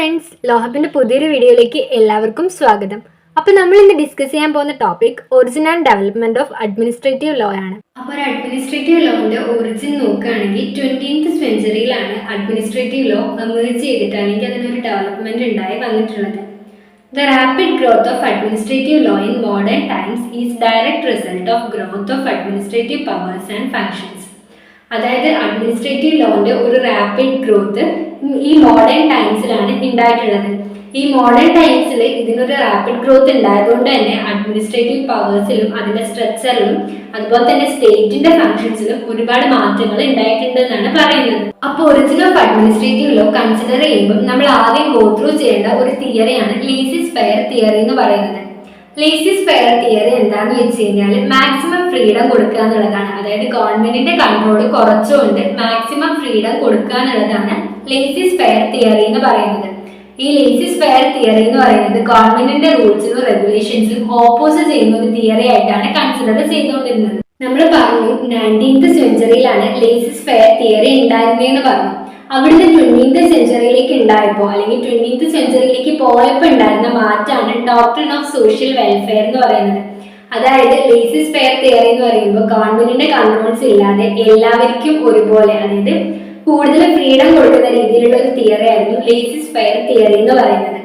Friends, ലോഹബിന്റെ പുതിയൊരു വീഡിയോയിലേക്ക് എല്ലാവർക്കും സ്വാഗതം. അപ്പോൾ നമ്മൾ ഇന്ന് ഡിസ്കസ് ചെയ്യാൻ പോകുന്ന topic origin and development of administrative law ആണ്. അപ്പോൾ ഒരു അഡ്മിനിസ്ട്രേറ്റീവ് ലോന്റെ ഒറിജിൻ നോക്കുകയാണെങ്കിൽ 20th സെഞ്ച്വറിയിലാണ് അഡ്മിനിസ്ട്രേറ്റീവ് ലോ എമേർജ് ചെയ്തിട്ട് അല്ലെങ്കിൽ അതിനൊരു ഡെവലപ്മെന്റ് ഉണ്ടായി വന്നിട്ടുള്ളത്. The rapid growth of administrative law in modern times is direct result of growth of administrative powers and functions. അതായത് അഡ്മിനിസ്ട്രേറ്റീവ് ലോന്റെ ഒരു റാപ്പിഡ് ഗ്രോത്ത് ഈ മോഡേൺ ടൈംസിലാണ് ഉണ്ടായിട്ടുള്ളത്. ഈ മോഡേൺ ടൈംസിൽ ഇതിനൊരു റാപ്പിഡ് ഗ്രോത്ത് ഉണ്ടായതുകൊണ്ട് തന്നെ അഡ്മിനിസ്ട്രേറ്റീവ് പവേഴ്സിലും അതിന്റെ സ്ട്രക്ചറിലും അതുപോലെ തന്നെ സ്റ്റേറ്റിന്റെ ഫംഗ്ഷൻസിലും ഒരുപാട് മാറ്റങ്ങൾ ഉണ്ടായിട്ടുണ്ടെന്നാണ് പറയുന്നത്. അപ്പോൾ origin of administrative law consider ചെയ്യുമ്പോൾ നമ്മൾ ആദ്യം ഗോ ത്രൂ ചെയ്യേണ്ട ഒരു തിയറിയാണ് ലീസിസ് ഫെയർ തിയറി എന്ന് പറയുന്നത്. ലീസിസ് ഫെയർ തിയറി എന്താന്ന് വെച്ച് കഴിഞ്ഞാൽ മാക്സിമം ഫ്രീഡം കൊടുക്കുക എന്നുള്ളതാണ്. അതായത് ഗവൺമെന്റിന്റെ കൺട്രോൾ കുറച്ചുകൊണ്ട് മാക്സിമം ഫ്രീഡം കൊടുക്കുക എന്നുള്ളതാണ് ലീസിസ് ഫെയർ തിയറി എന്ന് പറയുന്നത്. ഈ ലീസിസ് ഫെയർ തിയറി എന്ന് പറയുന്നത് ഗവൺമെന്റിന്റെ റൂൾസിനും റെഗുലേഷൻസിനും ഓപ്പോസിറ്റ് ചെയ്യുന്ന ഒരു തിയറി ആയിട്ടാണ് കൺസിഡർ ചെയ്തുകൊണ്ടിരുന്നത്. നമ്മൾ പറഞ്ഞു 19th സെഞ്ച്വറിയിലാണ് ലീസിസ് ഫെയർ തിയറി ഉണ്ടായിരുന്നതെന്ന് പറഞ്ഞു. അവിടുന്ന് 20th സെഞ്ച്വറിയിലേക്ക് ഉണ്ടായപ്പോൾ അല്ലെങ്കിൽ 20th സെഞ്ച്വറിയിലേക്ക് പോയപ്പോൾ ഉണ്ടായിരുന്ന മാറ്റാണ് ഡോക്ട്രിൻ ഓഫ് സോഷ്യൽ വെൽഫെയർ എന്ന് പറയുന്നത്. അതായത് ലീസിസ് ഫെയർ തിയറി എന്ന് പറയുമ്പോൾ ഗവൺമെന്റിന്റെ കൺട്രോൾസ് ഇല്ലാതെ എല്ലാവർക്കും ഒരുപോലെ, അതായത് കൂടുതൽ ഫ്രീഡം കൊടുക്കുന്ന രീതിയിലുള്ള ഒരു തിയറി ആയിരുന്നു ലീസിസ് ഫെയർ തിയറി എന്ന് പറയുന്നത്.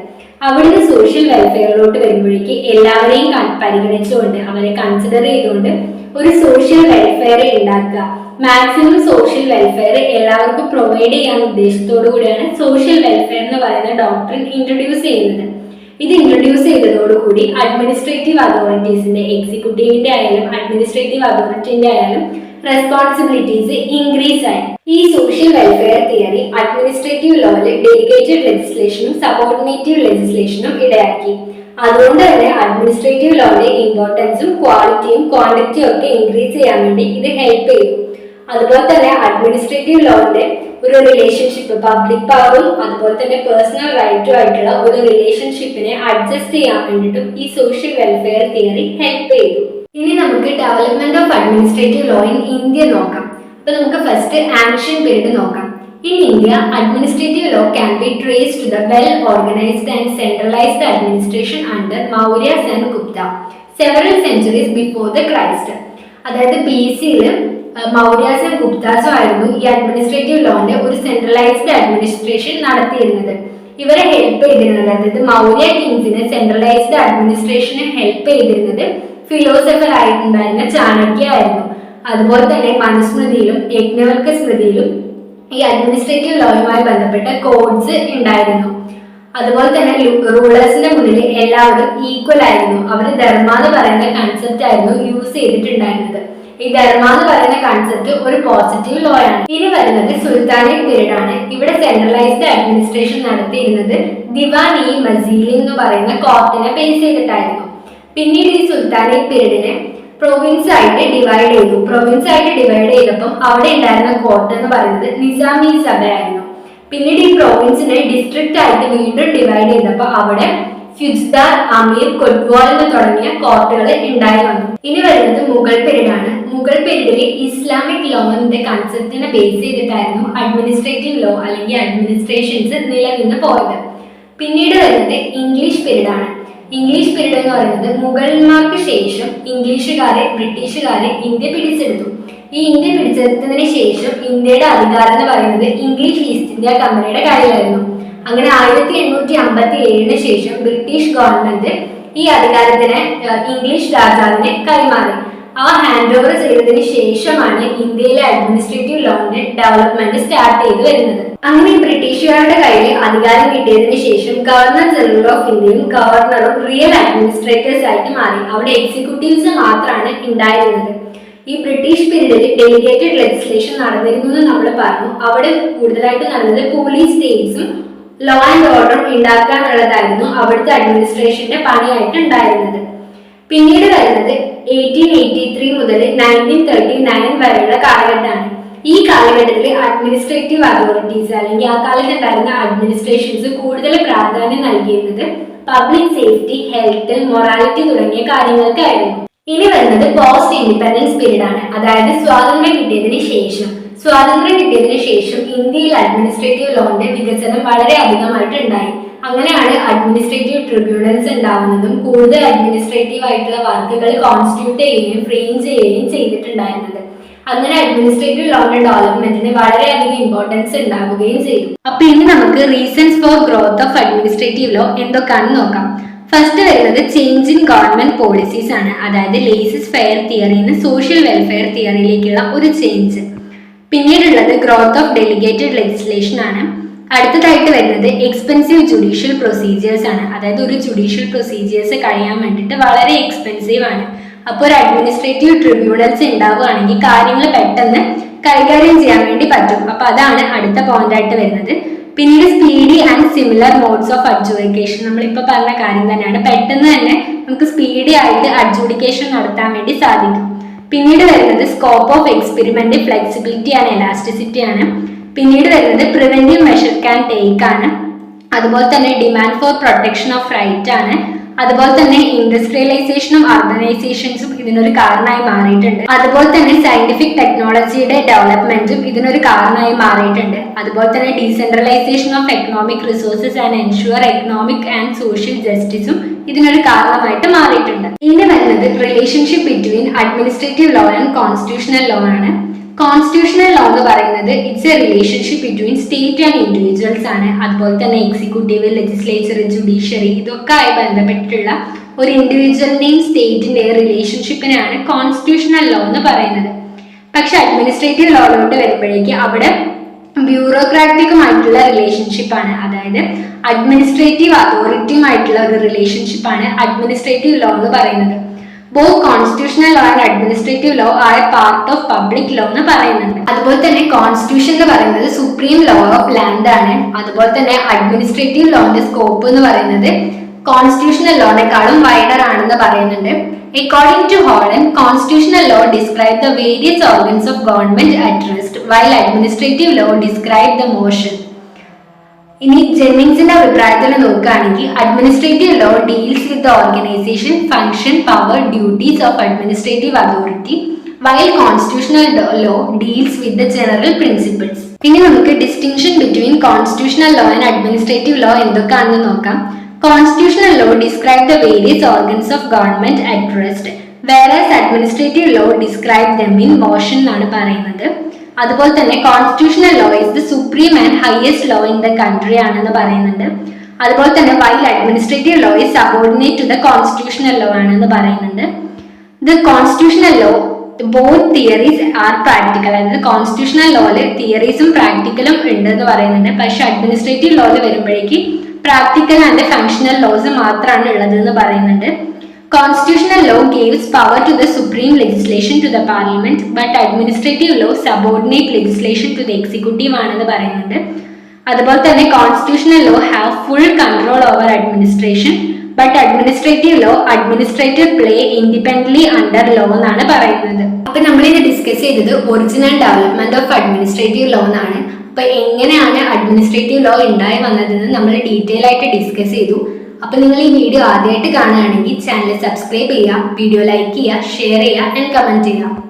അവിടുന്ന് സോഷ്യൽ വെൽഫെയറിലോട്ട് വരുമ്പോഴേക്ക് എല്ലാവരെയും പരിഗണിച്ചുകൊണ്ട് അവരെ കൺസിഡർ ചെയ്തുകൊണ്ട് ഒരു സോഷ്യൽ വെൽഫെയർ ഉണ്ടാക്കുക, മാക്സിമം സോഷ്യൽ വെൽഫെയർ എല്ലാവർക്കും പ്രൊവൈഡ് ചെയ്യാൻ ഉദ്ദേശത്തോടു കൂടിയാണ് സോഷ്യൽ വെൽഫെയർ എന്ന് പറയുന്ന ഡോക്ട്രിൻ ഇൻട്രൊഡ്യൂസ് ചെയ്യുന്നത്. ഇത് ഇൻട്രൊഡ്യൂസ് ചെയ്തതോടുകൂടി അഡ്മിനിസ്ട്രേറ്റീവ് അതോറിറ്റീസിന്റെ, എക്സിക്യൂട്ടീവിന്റെ ആയാലും അഡ്മിനിസ്ട്രേറ്റീവ് അതോറിറ്റിന്റെ ആയാലും റെസ്പോൺസിബിലിറ്റീസ് ഇൻക്രീസ് ആയി. ഈ സോഷ്യൽ വെൽഫെയർ തിയറി അഡ്മിനിസ്ട്രേറ്റീവ് ലോയിൽ ഡെഡിക്കേറ്റഡ് ലെജിസ്ലേഷനും സബോർഡിനേറ്റീവ് ലെജിസ്ലേഷനും ഇടയാക്കി. അതുകൊണ്ട് തന്നെ അഡ്മിനിസ്ട്രേറ്റീവ് ലോയുടെ ഇമ്പോർട്ടൻസും ക്വാളിറ്റിയും ക്വാണ്ടിറ്റിയും ഒക്കെ ഇൻക്രീസ് ചെയ്യാൻ വേണ്ടി ഇത് ഹെൽപ്പ് ചെയ്തു. അതുപോലെ തന്നെ അഡ്മിനിസ്ട്രേറ്റീവ് ലോയുടെ ഒരു റിലേഷൻഷിപ്പ് പബ്ലിക് പവറും അതുപോലെ തന്നെ പേഴ്സണൽ റൈറ്റും ആയിട്ടുള്ള ഒരു റിലേഷൻഷിപ്പിനെ അഡ്ജസ്റ്റ് ചെയ്യാൻ വേണ്ടിയിട്ടും ഈ സോഷ്യൽ വെൽഫെയർ തിയറി ഹെൽപ്പ് ചെയ്തു. ഇനി നമുക്ക് development of administrative law in India നോക്കാം. അപ്പൊ നമുക്ക് ഫസ്റ്റ് ആൻഷ്യന്റ് പീരീഡ് നോക്കാം. In India, administrative law can be traced to the well-organized and centralized administration under Mauryas and Gupta, several centuries before the Christ. അതായത് BC-യിൽ മൗര്യാസും ഗുപ്താസും ആയിരുന്നു ഈ administrative ലോന്റെ ഒരു centralised administration നടത്തിയിരുന്നത്. ഇവരെ ഹെൽപ്പ് ചെയ്തിരുന്നത്, അതായത് മൗര്യ കിങ്സിന് സെൻട്രലൈസ്ഡ് അഡ്മിനിസ്ട്രേഷനെ ഹെൽപ്പ് ചെയ്തിരുന്നത് ഫിലോസഫർ ആയിട്ടുണ്ടായിരുന്ന ചാണക്യ ആയിരുന്നു. അതുപോലെ തന്നെ മനുസ്മൃതിയിലും യജ്ഞവൽക്ക സ്മൃതിയിലും ഈ അഡ്മിനിസ്ട്രേറ്റീവ് ലോയുമായി ബന്ധപ്പെട്ട കോഡ്സ് ഉണ്ടായിരുന്നു. അതുപോലെ തന്നെ റൂളേഴ്സിന്റെ മുന്നിൽ എല്ലാവരും ഈക്വൽ ആയിരുന്നു. അവർ ധർമ്മ എന്ന് പറയുന്ന കൺസെപ്റ്റ് ആയിരുന്നു യൂസ് ചെയ്തിട്ടുണ്ടായിരുന്നത്. ഈ ധർമ്മ എന്ന് പറയുന്ന കൺസെപ്റ്റ് ഒരു പോസിറ്റീവ് ലോ ആണ്. ഇനി വരുന്നത് സുൽത്താനേറ്റ് പീരീഡ് ആണ്. ഇവിടെ സെൻട്രലൈസ്ഡ് അഡ്മിനിസ്ട്രേഷൻ നടത്തിയിരുന്നത് ദിവാൻ ഇ മസീലി എന്ന് പറയുന്ന കോർട്ടിനെ ബേസ് ചെയ്തിട്ടായിരുന്നു. പിന്നീട് ഈ സുൽത്താനേറ്റ് പീരീഡിനെ പ്രൊവിൻസ് ആയിട്ട് ഡിവൈഡ് ചെയ്തു. പ്രൊവിൻസ് ആയിട്ട് ഡിവൈഡ് ചെയ്തപ്പം അവിടെ ഉണ്ടായിരുന്ന കോർട്ട് എന്ന് പറയുന്നത് നിസാമി സഭ ആയിരുന്നു. പിന്നീട് ഈ പ്രൊവിൻസിനെ ഡിസ്ട്രിക്റ്റ് ആയിട്ട് വീണ്ടും ഡിവൈഡ് ചെയ്തപ്പോൾ അവിടെ ഫുജ്ദാർ, അമീർ, കൊട്വാൾ എന്ന് തുടങ്ങിയ കോർട്ടുകൾ ഉണ്ടായി വന്നു. ഇനി വരുന്നത് മുഗൾ പീരീഡ് ആണ്. മുഗൾ പീരീഡിൽ ഇസ്ലാമിക് ലോന്റെ കൺസെപ്റ്റിനെ ബേസ് ചെയ്തിട്ടായിരുന്നു അഡ്മിനിസ്ട്രേറ്റീവ് ലോ അല്ലെങ്കിൽ അഡ്മിനിസ്ട്രേഷൻസ് നിലനിന്ന് പോയത്. പിന്നീട് വരുന്നത് ഇംഗ്ലീഷ് പീരീഡ് ആണ്. ഇംഗ്ലീഷ് പീരീഡ് എന്ന് പറയുന്നത് മുഗളന്മാർക്ക് ശേഷം ബ്രിട്ടീഷുകാരെ ഇന്ത്യ പിടിച്ചെടുത്തു. ഈ ഇന്ത്യ പിടിച്ചെടുത്തതിന് ശേഷം ഇന്ത്യയുടെ അധികാരം എന്ന് പറയുന്നത് ഇംഗ്ലീഷ് ഈസ്റ്റ് ഇന്ത്യ കമ്പനിയുടെ കയ്യിലായിരുന്നു. അങ്ങനെ 1857 ശേഷം ബ്രിട്ടീഷ് ഗവൺമെന്റ് ഈ അധികാരത്തിനെ ഇംഗ്ലീഷ് രാജാവിനെ കൈമാറി. ആ ഹാൻഡ് ഓവർ ചെയ്തതിന് ശേഷമാണ് ഇന്ത്യയിലെ അഡ്മിനിസ്ട്രേറ്റീവ് ലോന്റെ ഡെവലപ്മെന്റ് സ്റ്റാർട്ട് ചെയ്ത് വരുന്നത്. അങ്ങനെ ബ്രിട്ടീഷുകാരുടെ കയ്യിൽ അധികാരം കിട്ടിയതിനു ശേഷം ഗവർണർ ജനറൽ ഓഫ് ഇന്ത്യയും ഗവർണറും റിയൽ അഡ്മിനിസ്ട്രേറ്റേഴ്സ് ആയിട്ട് മാറി. അവിടെ എക്സിക്യൂട്ടീവ്സ് മാത്രമാണ് ഉണ്ടായിരുന്നത്. ഈ ബ്രിട്ടീഷ് പീരീഡിൽ ഡെലിഗേറ്റഡ് ലെജിസ്ലേഷൻ നടന്നിരുന്നു എന്ന് നമ്മൾ പറഞ്ഞു. അവിടെ കൂടുതലായിട്ട് നടന്നത് പോലീസ് സ്റ്റേറ്റ്സും ലോ ആൻഡ് ഓർഡർ ഉണ്ടാക്കുക എന്നുള്ളതായിരുന്നു അവിടുത്തെ അഡ്മിനിസ്ട്രേഷന്റെ പണിയായിട്ട് ഉണ്ടായിരുന്നത്. പിന്നീട് വരുന്നത് 1883 മുതൽ 1939 വരെയുള്ള കാലഘട്ടമാണ്. ഈ കാലഘട്ടത്തിൽ അഡ്മിനിസ്ട്രേറ്റീവ് അതോറിറ്റീസ് അല്ലെങ്കിൽ ആ കാലത്തുണ്ടായിരുന്ന അഡ്മിനിസ്ട്രേഷൻസ് കൂടുതൽ പ്രാധാന്യം നൽകിയിരുന്നത് പബ്ലിക് സേഫ്റ്റി, ഹെൽത്ത്, മൊറാലിറ്റി തുടങ്ങിയ കാര്യങ്ങൾക്കായിരുന്നു. ഇനി വരുന്നത് പോസ്റ്റ് ഇൻഡിപെൻഡൻസ് പീരീഡ് ആണ്. അതായത് സ്വാതന്ത്ര്യം കിട്ടിയതിന് ശേഷം ഇന്ത്യയിൽ അഡ്മിനിസ്ട്രേറ്റീവ് ലോന്റെ വികസനം വളരെ അധികമായിട്ടുണ്ടായി. അഡ്മിനിസ്ട്രേറ്റീവ് ട്രിബ്യൂണൽസ് ഉണ്ടാവുന്നതും കൂടുതൽ അഡ്മിനിസ്ട്രേറ്റീവ് ആയിട്ടുള്ള വർക്കുകൾ കോൺസ്റ്റിറ്റ്യൂട്ട് ചെയ്യുകയും ഫ്രെയിം ചെയ്യുകയും ചെയ്തിട്ടുണ്ടായിരുന്നത്. അങ്ങനെ അഡ്മിനിസ്ട്രേറ്റീവ് ലോയുടെ ഡെവലപ്മെന്റിന് വളരെയധികം ഇമ്പോർട്ടൻസ് ഉണ്ടാവുകയും ചെയ്തു. അപ്പൊ ഇനി നമുക്ക് reasons for growth of administrative law എന്തൊക്കെയാണെന്ന് നോക്കാം. ഫസ്റ്റ് വരുന്നത് ചേഞ്ച് ഇൻ ഗവൺമെന്റ് പോളിസീസ് ആണ്. അതായത് ലേസസ് ഫെയർ തിയറിന്ന് സോഷ്യൽ വെൽഫെയർ തിയറിയിലേക്കുള്ള ഒരു ചേഞ്ച്. പിന്നീടുള്ളത് ഗ്രോത്ത് ഓഫ് ഡെലിഗേറ്റഡ് ലെജിസ്ലേഷൻ ആണ്. അടുത്തതായിട്ട് വരുന്നത് എക്സ്പെൻസീവ് ജുഡീഷ്യൽ പ്രൊസീജിയേഴ്സ് ആണ്. അതായത് ഒരു ജുഡീഷ്യൽ പ്രൊസീജിയേഴ്സ് കഴിയാൻ വേണ്ടിയിട്ട് വളരെ എക്സ്പെൻസീവ് ആണ്. അപ്പോൾ ഒരു അഡ്മിനിസ്ട്രേറ്റീവ് ട്രിബ്യൂണൽസ് ഉണ്ടാവുകയാണെങ്കിൽ കാര്യങ്ങൾ പെട്ടെന്ന് കൈകാര്യം ചെയ്യാൻ വേണ്ടി പറ്റും. അപ്പൊ അതാണ് അടുത്ത പോയിന്റ് ആയിട്ട് വരുന്നത്. പിന്നീട് speedy and similar modes of adjudication, നമ്മളിപ്പോൾ പറഞ്ഞ കാര്യം തന്നെയാണ്. പെട്ടെന്ന് തന്നെ നമുക്ക് സ്പീഡി ആയിട്ട് അഡ്ജുഡിക്കേഷൻ നടത്താൻ വേണ്ടി സാധിക്കും. പിന്നീട് വരുന്നത് scope of experiment, flexibility and elasticity ആണ്. പിന്നീട് വരുന്നത് പ്രിവെന്റീവ് മെഷർ ക്യാൻ ടേക്ക് ആണ്. അതുപോലെ തന്നെ demand for protection of right ആണ്. അതുപോലെ തന്നെ ഇൻഡസ്ട്രിയലൈസേഷനും അർബനൈസേഷൻസും ഇതിനൊരു കാരണമായി മാറിയിട്ടുണ്ട്. അതുപോലെ തന്നെ സയന്റിഫിക് ടെക്നോളജിയുടെ ഡെവലപ്മെന്റും ഇതിനൊരു കാരണമായി മാറിയിട്ടുണ്ട്. അതുപോലെ തന്നെ decentralisation of economic resources and ensure economic and social ജസ്റ്റിസും ഇതിനൊരു കാരണമായിട്ട് മാറിയിട്ടുണ്ട്. ഇനി വരുന്നത് relationship between administrative law and constitutional law ആണ്. കോൺസ്റ്റിറ്റ്യൂഷണൽ ലോ എന്ന് പറയുന്നത് it's a relationship between state and individuals ആണ്. അതുപോലെ തന്നെ എക്സിക്യൂട്ടീവ്, ലെജിസ്ലേച്ചർ, ജുഡീഷ്യറി ഇതൊക്കെ ആയി ബന്ധപ്പെട്ടിട്ടുള്ള ഒരു ഇൻഡിവിജ്വലിന്റെയും സ്റ്റേറ്റിന്റെയും റിലേഷൻഷിപ്പിനെയാണ് കോൺസ്റ്റിറ്റ്യൂഷണൽ ലോ എന്ന് പറയുന്നത്. പക്ഷെ അഡ്മിനിസ്ട്രേറ്റീവ് ലോയിലോട്ട് വരുമ്പോഴേക്ക് അവിടെ ബ്യൂറോക്രാറ്റിക്കുമായിട്ടുള്ള റിലേഷൻഷിപ്പാണ്. അതായത് അഡ്മിനിസ്ട്രേറ്റീവ് അതോറിറ്റിയുമായിട്ടുള്ള ഒരു റിലേഷൻഷിപ്പാണ് അഡ്മിനിസ്ട്രേറ്റീവ് ലോ എന്ന് പറയുന്നത്. Both constitutional law and administrative law are part of public law എന്ന് പറയുന്നുണ്ട്. അതുപോലെ തന്നെ കോൺസ്റ്റിറ്റ്യൂഷൻ എന്ന് പറയുന്നത് സുപ്രീം ലോ ഓഫ് ലാൻഡ് ആണ്. അതുപോലെ തന്നെ അഡ്മിനിസ്ട്രേറ്റീവ് ലോന്റെ സ്കോപ്പ് എന്ന് പറയുന്നത് കോൺസ്റ്റിറ്റ്യൂഷണൽ ലോനെക്കാളും വൈഡർ ആണെന്ന് പറയുന്നുണ്ട്. According to Holland, constitutional law describes the various organs of government at rest, while administrative law describes the motion. ഇനി ജെന്നിങ്സിന്റെ അഭിപ്രായത്തിൽ നോക്കുകയാണെങ്കിൽ administrative law deals with the organisation, function, power, duties of administrative authority, while constitutional law deals with the general principles. ഇനി നമുക്ക് distinction between constitutional law and administrative law എന്തൊക്കെയാണെന്ന് നോക്കാം. Constitutional law describes the various organs of government at rest, whereas administrative law describes them in motion എന്നാണ് പറയുന്നത്. അതുപോലെ തന്നെ constitutional law is the supreme and highest law in the country ആണെന്ന് പറയുന്നുണ്ട്. അതുപോലെ തന്നെ while administrative law is subordinate to the constitutional law ആണെന്ന് പറയുന്നുണ്ട്. The constitutional law both theories are practical. അതായത് കോൺസ്റ്റിറ്റ്യൂഷണൽ ലോയില് തിയറീസും പ്രാക്ടിക്കലും ഉണ്ട് എന്ന് പറയുന്നുണ്ട്. പക്ഷെ അഡ്മിനിസ്ട്രേറ്റീവ് ലോയിൽ വരുമ്പോഴേക്ക് പ്രാക്ടിക്കൽ ആൻഡ് ഫങ്ഷണൽ ലോസ് മാത്രമാണ് ഉള്ളത് എന്ന് പറയുന്നുണ്ട്. Constitutional law gives power to the supreme legislation to the parliament, but administrative law subordinate legislation to the executive ആണെന്ന് പറയുന്നുണ്ട്. അതുപോലെ തന്നെ constitutional law have full control over administration, but administrative law administrator play independently under law എന്നാണ് പറയുന്നത്. അപ്പൊ നമ്മൾ ഇത് discuss ചെയ്തത് original development of administrative law എന്നാണ്. അപ്പൊ എങ്ങനെയാണ് അഡ്മിനിസ്ട്രേറ്റീവ് ലോ ഉണ്ടായി വന്നതെന്ന് നമ്മൾ ഡീറ്റെയിൽ ആയിട്ട് ഡിസ്കസ് ചെയ്തു. അപ്പൊ നിങ്ങൾ ഈ വീഡിയോ ആദ്യമായിട്ട് കാണുകയാണെങ്കിൽ ചാനൽ സബ്സ്ക്രൈബ് ചെയ്യുക, വീഡിയോ ലൈക്ക് ചെയ്യുക, ഷെയർ ചെയ്യുക ആൻഡ് കമന്റ് ചെയ്യുക.